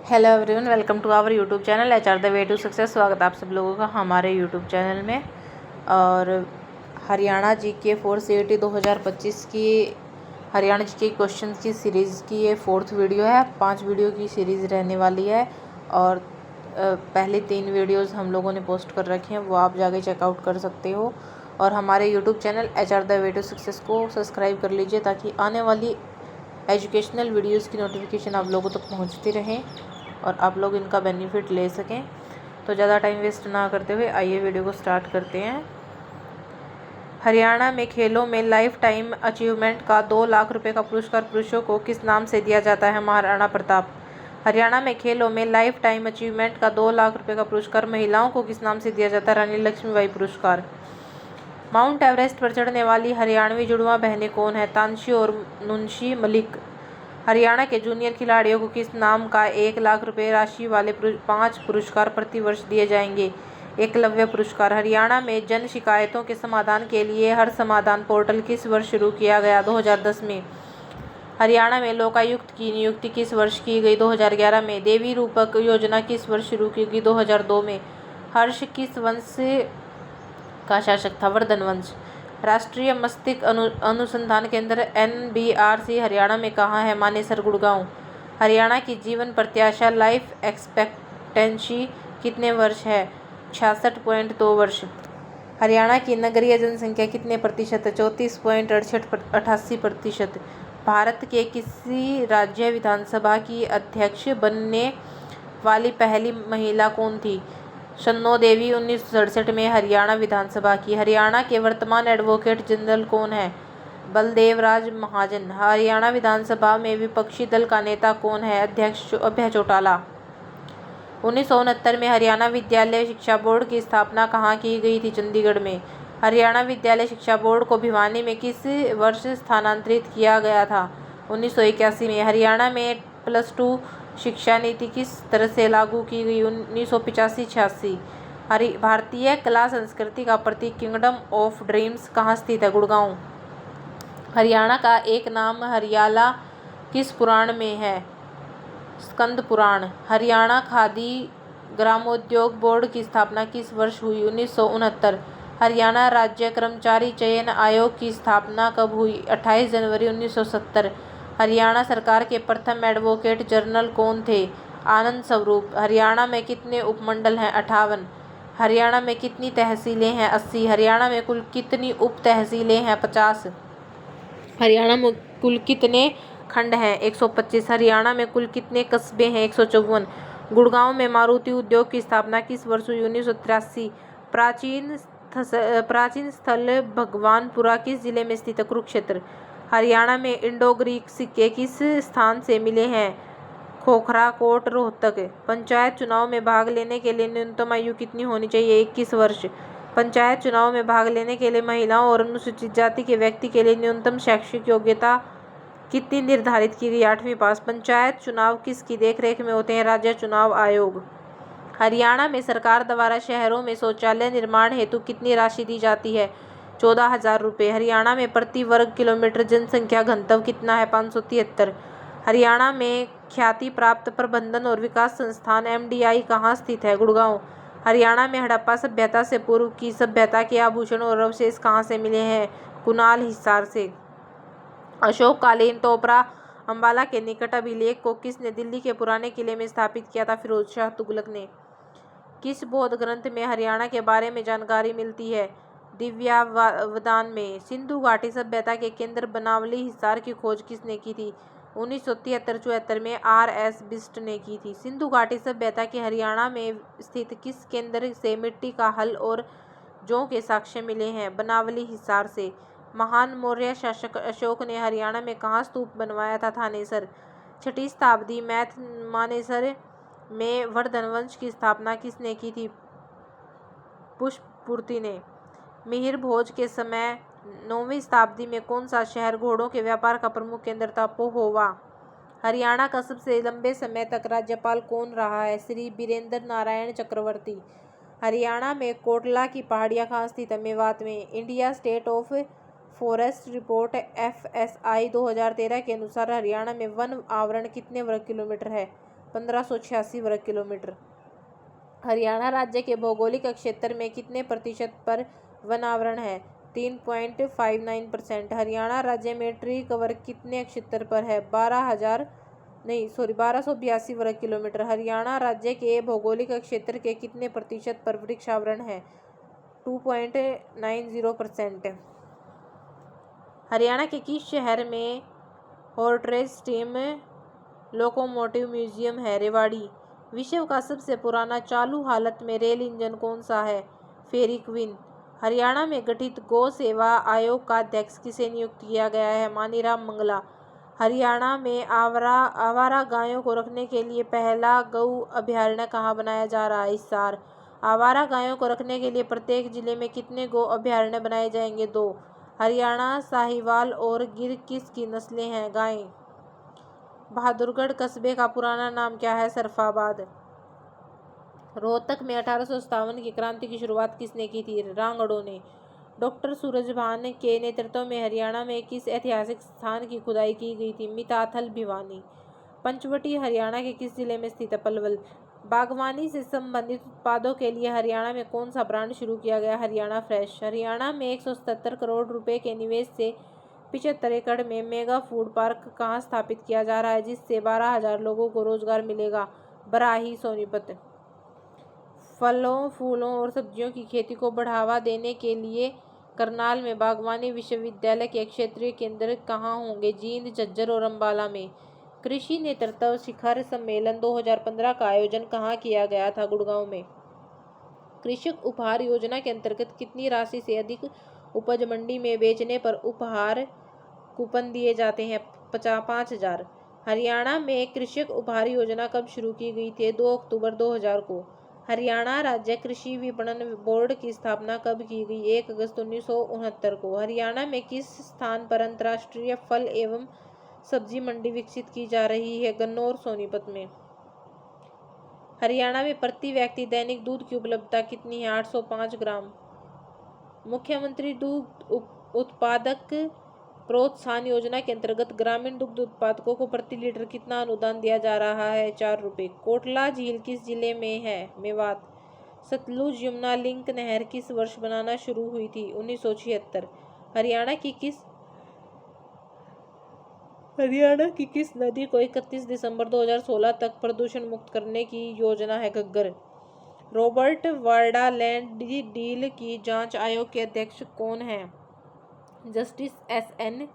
Hello everyone, welcome to our YouTube channel HR the way to success. स्वागत है आप सब लोगों का हमारे यूट्यूब चैनल में। और हरियाणा जीके 4CAT 2025 की हरियाणा जीके क्वेश्चन की सीरीज़ की ये 4th वीडियो है। 5 वीडियो की सीरीज़ रहने वाली है और पहले 3 वीडियोज़ हम लोगों ने पोस्ट कर रखे हैं, वो आप जाके चेकआउट कर सकते हो। और हमारे YouTube channel HR the way to success को सब्सक्राइब कर लीजिए ताकि आने वाली एजुकेशनल वीडियोज़ की नोटिफिकेशन आप लोगों तक पहुँचती रहें और आप लोग इनका बेनिफिट ले सकें। तो ज़्यादा टाइम वेस्ट ना करते हुए आइए वीडियो को स्टार्ट करते हैं। हरियाणा में खेलों में लाइफ टाइम अचीवमेंट का 2 लाख रुपए का पुरस्कार पुरुषों को किस नाम से दिया जाता है? महाराणा प्रताप। हरियाणा में खेलों में लाइफ टाइम अचीवमेंट का 2 लाख रुपए का पुरस्कार महिलाओं को किस नाम से दिया जाता है? रानी लक्ष्मीबाई पुरस्कार। माउंट एवरेस्ट पर चढ़ने वाली हरियाणवी जुड़वा बहनें कौन है? तानशी और नुनशी मलिक। हरियाणा के जूनियर खिलाड़ियों को किस नाम का 1 लाख रुपए राशि वाले 5 पुरस्कार प्रतिवर्ष दिए जाएंगे? एकलव्य पुरस्कार। हरियाणा में जन शिकायतों के समाधान के लिए हर समाधान पोर्टल किस वर्ष शुरू किया गया? 2010 में। हरियाणा में लोकायुक्त की नियुक्ति किस वर्ष की गई? 2011 में। देवी रूपक योजना किस वर्ष शुरू की गई? 2002 में। हर्ष किस वंश का शासक था? वर्धन वंश। राष्ट्रीय मस्तिष्क अनुसंधान केंद्र NBRC हरियाणा में कहाँ है? मानेसर, गुड़गांव। हरियाणा की जीवन प्रत्याशा लाइफ एक्सपेक्टेंसी कितने वर्ष है? 66.2 वर्ष। हरियाणा की नगरीय जनसंख्या कितने प्रतिशत है? 34.88%। भारत के किसी राज्य विधानसभा की अध्यक्ष बनने वाली पहली महिला कौन थी? शन्नो देवी 1967 में हरियाणा विधानसभा की। हरियाणा के वर्तमान एडवोकेट जनरल कौन है? बलदेव राज महाजन। हरियाणा विधानसभा में विपक्षी दल का नेता कौन है? अध्यक्ष अभय चौटाला। 1969 में हरियाणा विद्यालय शिक्षा बोर्ड की स्थापना कहाँ की गई थी? चंडीगढ़ में। हरियाणा विद्यालय शिक्षा बोर्ड को भिवानी में किस वर्ष स्थानांतरित किया गया था? 1981 में। हरियाणा में +2 शिक्षा नीति किस तरह से लागू की गई? 1985-86। भारतीय कला संस्कृति का प्रतीक किंगडम ऑफ ड्रीम्स कहाँ स्थित है? गुड़गांव। हरियाणा का एक नाम हरियाला किस पुराण में है? स्कंद पुराण। हरियाणा खादी ग्रामोद्योग बोर्ड की स्थापना किस वर्ष हुई? 1969। हरियाणा राज्य कर्मचारी चयन आयोग की स्थापना कब हुई? 28 जनवरी 1970। हरियाणा सरकार के प्रथम एडवोकेट जनरल कौन थे? आनंद स्वरूप। हरियाणा में कितने उपमंडल हैं? 58। हरियाणा में कितनी तहसीलें हैं? 80। हरियाणा में कुल कितनी उप तहसीलें हैं? 50। हरियाणा में कुल कितने खंड हैं? 125। हरियाणा में कुल कितने कस्बे हैं? 154। गुड़गांव में मारुति उद्योग की स्थापना किस वर्ष हुई? 1983। प्राचीन स्थल भगवानपुरा किस जिले में स्थित है? कुरुक्षेत्र। हरियाणा में इंडो ग्रीक सिक्के किस स्थान से मिले हैं? खोखरा कोट, रोहतक। पंचायत चुनाव में भाग लेने के लिए न्यूनतम आयु कितनी होनी चाहिए? 21 वर्ष। पंचायत चुनाव में भाग लेने के लिए महिलाओं और अनुसूचित जाति के व्यक्ति के लिए न्यूनतम शैक्षिक योग्यता कितनी निर्धारित की गई? 8वीं पास। पंचायत चुनाव किसकी देखरेख में होते हैं? राज्य चुनाव आयोग। हरियाणा में सरकार द्वारा शहरों में शौचालय निर्माण हेतु कितनी राशि दी जाती है? 14,000 रुपये। हरियाणा में प्रति वर्ग किलोमीटर जनसंख्या घनत्व कितना है? 573। हरियाणा में ख्याति प्राप्त प्रबंधन और विकास संस्थान MDI कहाँ स्थित है? गुड़गांव। हरियाणा में हड़प्पा सभ्यता से पूर्व की सभ्यता के आभूषण और अवशेष कहाँ से मिले हैं? कुनाल, हिसार से। अशोककालीन तोपरा अंबाला के निकट अभिलेख को किसने दिल्ली के पुराने किले में स्थापित किया था? फिरोज शाह तुगलक ने। किस बौद्ध ग्रंथ में हरियाणा के बारे में जानकारी मिलती है? दिव्यावदान में। सिंधु घाटी सभ्यता के केंद्र बनावली हिसार की खोज किसने की थी? 1973-74 में RS बिष्ट ने की थी। सिंधु घाटी सभ्यता के हरियाणा में स्थित किस केंद्र से मिट्टी का हल और जौ के साक्ष्य मिले हैं? बनावली, हिसार से। महान मौर्य शासक अशोक ने हरियाणा में कहाँ स्तूप बनवाया था? थानेसर। 6ठी शताब्दी मानेसर में वर्धन वंश की स्थापना किसने की थी? पुष्पपूर्ति ने। मिहिर भोज के समय 9वीं शताब्दी में कौन सा शहर घोड़ों के व्यापार का प्रमुख केंद्र था? पोहोवा। हरियाणा का सबसे लंबे समय तक राज्यपाल कौन रहा है? श्री बीरेंद्र नारायण चक्रवर्ती। हरियाणा में कोटला की पहाड़ियाँ कहाँ स्थित है? मेवात में। India state of forest report FSI 2013 के अनुसार हरियाणा में वन आवरण कितने वर्ग किलोमीटर है? 1586 वर्ग किलोमीटर। हरियाणा राज्य के भौगोलिक क्षेत्र में कितने प्रतिशत पर वन आवरण है? 3.59%। हरियाणा राज्य में ट्री कवर कितने क्षेत्र पर है? 1282 वर्ग किलोमीटर। हरियाणा राज्य के भौगोलिक क्षेत्र के कितने प्रतिशत पर वृक्ष आवरण है? 2.90%। हरियाणा के किस शहर में हॉर्स स्टीम लोकोमोटिव म्यूजियम है? रेवाड़ी। विश्व का सबसे पुराना चालू हालत में रेल इंजन कौन सा है? फेरी क्वीन। हरियाणा में गठित गौ सेवा आयोग का अध्यक्ष किसे नियुक्त किया गया है? मानीराम मंगला। हरियाणा में आवारा गायों को रखने के लिए पहला गऊ अभयारण्य कहाँ बनाया जा रहा है? हिसार। आवारा गायों को रखने के लिए प्रत्येक जिले में कितने गौ अभयारण्य बनाए जाएंगे? 2। हरियाणा साहिवाल और गिर किसकी नस्लें हैं? गाय। बहादुरगढ़ कस्बे का पुराना नाम क्या है? सरफाबाद। रोहतक में 1857 की क्रांति की शुरुआत किसने की थी? रांगड़ों ने। डॉक्टर सूरजभान के नेतृत्व में हरियाणा में किस ऐतिहासिक स्थान की खुदाई की गई थी? मिताथल भिवानी। पंचवटी हरियाणा के किस जिले में स्थित है? पलवल। बागवानी से संबंधित उत्पादों के लिए हरियाणा में कौन सा ब्रांड शुरू किया गया? हरियाणा फ्रेश। हरियाणा में 177 करोड़ रुपए के निवेश से 75 एकड़ में मेगा फूड पार्क कहाँ स्थापित किया जा रहा है, जिससे 12,000 लोगों को रोजगार मिलेगा? बराही, सोनीपत। फलों, फूलों और सब्जियों की खेती को बढ़ावा देने के लिए करनाल में बागवानी विश्वविद्यालय के क्षेत्रीय केंद्र कहाँ होंगे? जींद, झज्जर और अंबाला में। कृषि नेतृत्व शिखर सम्मेलन 2015 का आयोजन कहाँ किया गया था? गुड़गांव में। कृषक उपहार योजना के अंतर्गत कितनी राशि से अधिक उपज मंडी में बेचने पर उपहार कूपन दिए जाते हैं? 5,000। हरियाणा में कृषक उपहार योजना कब शुरू की गई थी? 2 अक्टूबर 2000 को। हरियाणा राज्य कृषि विपणन बोर्ड की स्थापना कब की गई? 1 अगस्त 1969 को। हरियाणा में किस स्थान पर अंतर्राष्ट्रीय फल एवं सब्जी मंडी विकसित की जा रही है? गन्नौर, सोनीपत में। हरियाणा में प्रति व्यक्ति दैनिक दूध की उपलब्धता कितनी है? 805 ग्राम। मुख्यमंत्री दुग्ध उत्पादक प्रोत्साहन योजना के अंतर्गत ग्रामीण दुग्ध उत्पादकों को प्रति लीटर कितना अनुदान दिया जा रहा है? 4 रुपये। कोटला झील किस जिले में है? मेवात। सतलुज यमुना लिंक नहर किस वर्ष बनाना शुरू हुई थी? 1976। हरियाणा की किस नदी को 31 दिसंबर 2016 तक प्रदूषण मुक्त करने की योजना है? Ghaggar. Robert Vadra land deal की जांच आयोग के अध्यक्ष कौन हैं? Justice SN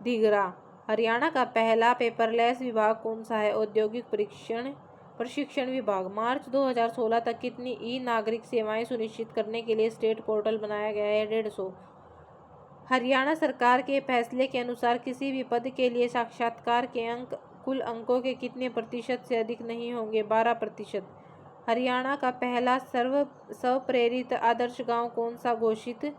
धिगरा। हरियाणा का पहला पेपरलेस विभाग कौन सा है? औद्योगिक प्रशिक्षण विभाग। मार्च 2016 तक कितनी ई-नागरिक सेवाएं सुनिश्चित करने के लिए स्टेट पोर्टल बनाया गया है? 150। हरियाणा सरकार के फैसले के अनुसार किसी भी पद के लिए साक्षात्कार के अंक कुल अंकों के कितने प्रतिशत से अधिक नहीं होंगे? 12%। हरियाणा का पहला स्वप्रेरित आदर्श गांव कौन सा घोषित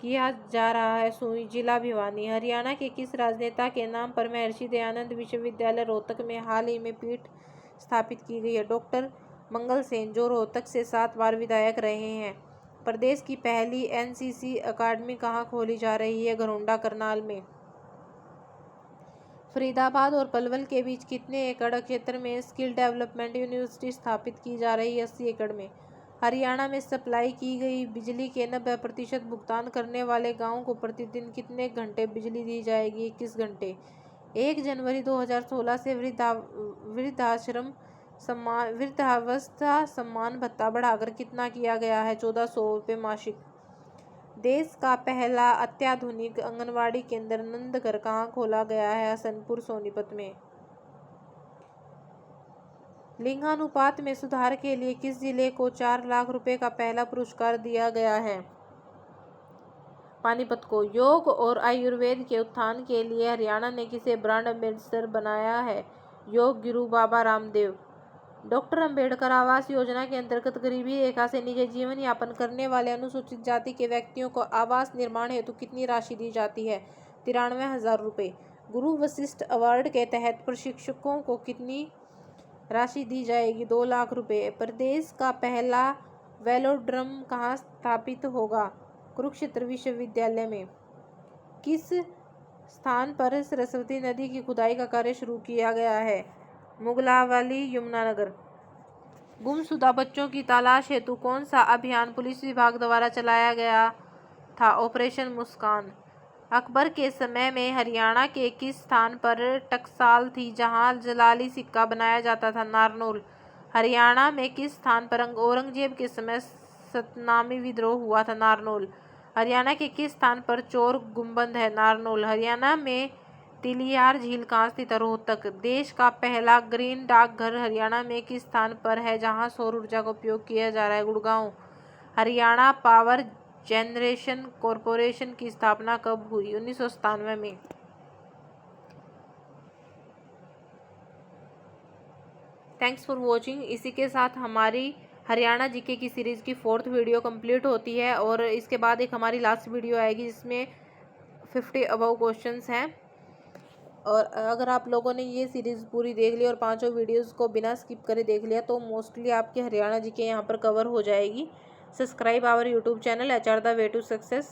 किया जा रहा है? सुई, जिला भिवानी। हरियाणा के किस राजनेता के नाम पर महर्षि दयानंद विश्वविद्यालय रोहतक में हाल ही में पीठ स्थापित की गई है? डॉक्टर मंगल सेन, जो रोहतक से 7 बार विधायक रहे हैं। प्रदेश की पहली NCC अकादमी कहाँ खोली जा रही है? घरोंडा, करनाल में। फरीदाबाद और पलवल के बीच कितने एकड़ क्षेत्र में स्किल डेवलपमेंट यूनिवर्सिटी स्थापित की जा रही है? 80 एकड़ में। हरियाणा में सप्लाई की गई बिजली के 90% भुगतान करने वाले गांवों को प्रतिदिन कितने घंटे बिजली दी जाएगी? 21 घंटे। 1 जनवरी 2016 से वृद्धावस्था सम्मान भत्ता बढ़ाकर कितना किया गया है? 1400 रुपये मासिक। देश का पहला अत्याधुनिक आंगनवाड़ी केंद्र नंदघर कहाँ खोला गया है? हसनपुर, सोनीपत में। लिंगानुपात में सुधार के लिए किस जिले को 4 लाख रुपए का पहला पुरस्कार दिया गया है? पानीपत को। योग और आयुर्वेद के उत्थान के लिए हरियाणा ने किसे ब्रांड एम्बेसडर बनाया है? योग गुरु बाबा रामदेव। डॉक्टर अंबेडकर आवास योजना के अंतर्गत गरीबी रेखा से नीचे जीवन यापन करने वाले अनुसूचित जाति के व्यक्तियों को आवास निर्माण हेतु कितनी राशि दी जाती है? 93,000 रुपये। गुरु वशिष्ठ अवार्ड के तहत प्रशिक्षकों को कितनी राशि दी जाएगी? 2 लाख रुपये। प्रदेश का पहला वेलोड्रम कहाँ स्थापित होगा? कुरुक्षेत्र विश्वविद्यालय में। किस स्थान पर सरस्वती नदी की खुदाई का कार्य शुरू किया गया है? मुगलावाली यमुनानगर। गुमशुदा बच्चों की तलाश हेतु कौन सा अभियान पुलिस विभाग द्वारा चलाया गया था? ऑपरेशन मुस्कान। अकबर के समय में हरियाणा के किस स्थान पर टकसाल थी जहां जलाली सिक्का बनाया जाता था? नारनौल। हरियाणा में किस स्थान पर औरंगजेब के समय सतनामी विद्रोह हुआ था? नारनौल। हरियाणा के किस स्थान पर चोर गुंबद है? नारनौल। हरियाणा में तिलियार झील कहाँ स्थित है? रोहतक। देश का पहला ग्रीन डाकघर हरियाणा में किस स्थान पर है जहां सौर ऊर्जा का उपयोग किया जा रहा है? Gurgaon. Haryana power generation corporation की स्थापना कब हुई? 1997 में। Thanks for watching. इसी के साथ हमारी हरियाणा जीके की सीरीज़ की 4th वीडियो कंप्लीट होती है और इसके बाद एक हमारी लास्ट वीडियो आएगी जिसमें 50 अबव क्वेश्चंस हैं। और अगर आप लोगों ने ये सीरीज़ पूरी देख ली और 5 वीडियोस को बिना स्किप करे देख लिया तो मोस्टली आपके हरियाणा जीके यहाँ पर कवर हो जाएगी। Subscribe our YouTube channel HR the way to success.